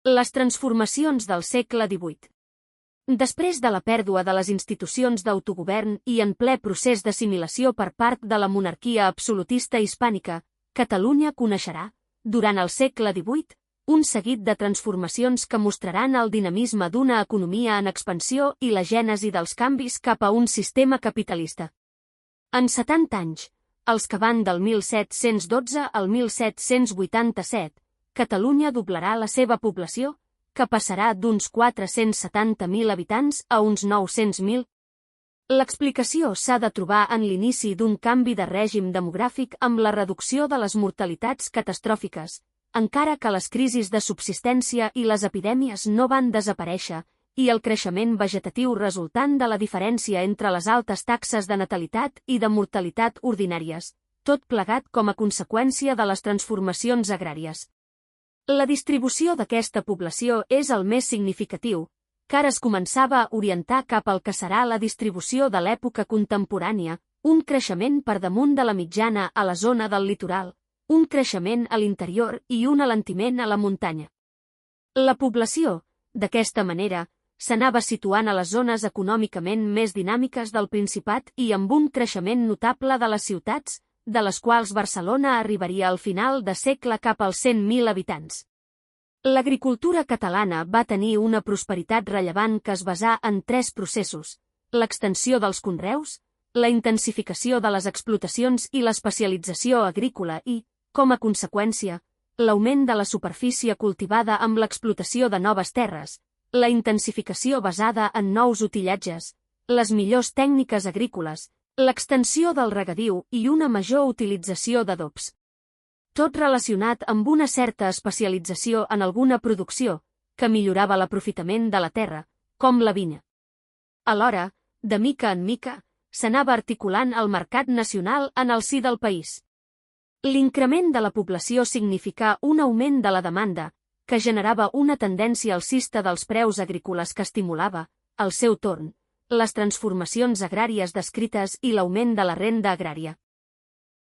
Les transformacions del segle XVIII. Després de la pèrdua de les institucions d'autogovern i en ple procés d'assimilació per part de la monarquia absolutista hispànica, Catalunya coneixerà, durant el segle XVIII, un seguit de transformacions que mostraran el dinamisme d'una economia en expansió i la gènesi dels canvis cap a un sistema capitalista. En 70 anys, els que van del 1712 al 1787, Catalunya doblarà la seva població, que passarà d'uns 470.000 habitants a uns 900.000. L'explicació s'ha de trobar en l'inici d'un canvi de règim demogràfic amb la reducció de les mortalitats catastròfiques, encara que les crisis de subsistència i les epidèmies no van desaparèixer, i el creixement vegetatiu resultant de la diferència entre les altes taxes de natalitat i de mortalitat ordinàries, tot plegat com a conseqüència de les transformacions agràries. La distribució d'aquesta població és el més significatiu, car es començava a orientar cap al que serà la distribució de l'època contemporània, un creixement per damunt de la mitjana a la zona del litoral, un creixement a l'interior i un alentiment a la muntanya. La població, d'aquesta manera, s'anava situant a les zones econòmicament més dinàmiques del Principat i amb un creixement notable de les ciutats, de les quals Barcelona arribaria al final de segle cap als 100.000 habitants. L'agricultura catalana va tenir una prosperitat rellevant que es basà en 3 processos: l'extensió dels conreus, la intensificació de les explotacions i l'especialització agrícola i, com a conseqüència, l'augment de la superfície cultivada amb l'explotació de noves terres, la intensificació basada en nous utillatges, les millors tècniques agrícoles, l'extensió del regadiu i una major utilització d'adobs. Tot relacionat amb una certa especialització en alguna producció, que millorava l'aprofitament de la terra, com la vinya. Alhora, de mica en mica, s'anava articulant el mercat nacional en el si del país. L'increment de la població significà un augment de la demanda, que generava una tendència alcista dels preus agrícoles que estimulava, al seu torn, les transformacions agràries descrites i l'augment de la renda agrària.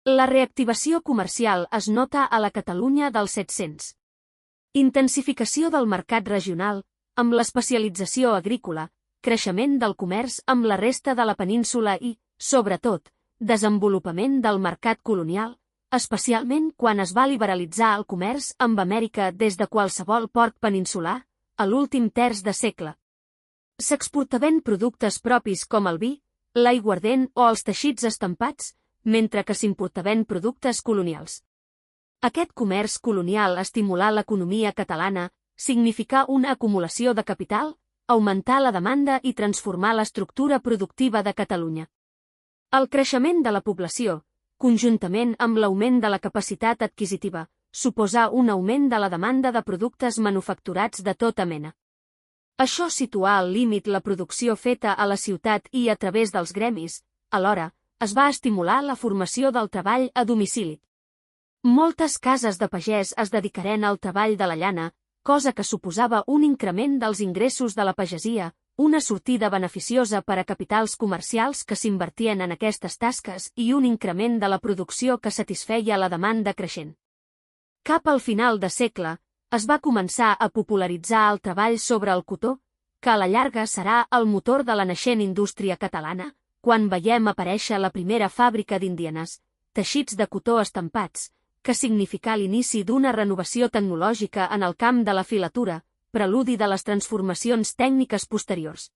La reactivació comercial es nota a la Catalunya dels 700. Intensificació del mercat regional, amb l'especialització agrícola, creixement del comerç amb la resta de la península i, sobretot, desenvolupament del mercat colonial, especialment quan es va liberalitzar el comerç amb Amèrica des de qualsevol port peninsular, a l'últim terç de segle. S'exportaven productes propis com el vi, l'aiguardent o els teixits estampats, mentre que s'importaven productes colonials. Aquest comerç colonial estimulà l'economia catalana, significà una acumulació de capital, augmentar la demanda i transformar l'estructura productiva de Catalunya. El creixement de la població, conjuntament amb l'augment de la capacitat adquisitiva, suposà un augment de la demanda de productes manufacturats de tota mena. Això situà al límit la producció feta a la ciutat i a través dels gremis, alhora, es va estimular la formació del treball a domicili. Moltes cases de pagès es dedicaren al treball de la llana, cosa que suposava un increment dels ingressos de la pagesia, una sortida beneficiosa per a capitals comercials que s'invertien en aquestes tasques i un increment de la producció que satisfeia la demanda creixent. Cap al final de segle, es va començar a popularitzar el treball sobre el cotó, que a la llarga serà el motor de la naixent indústria catalana, quan veiem aparèixer la primera fàbrica d'indienes, teixits de cotó estampats, que significà l'inici d'una renovació tecnològica en el camp de la filatura, preludi de les transformacions tècniques posteriors.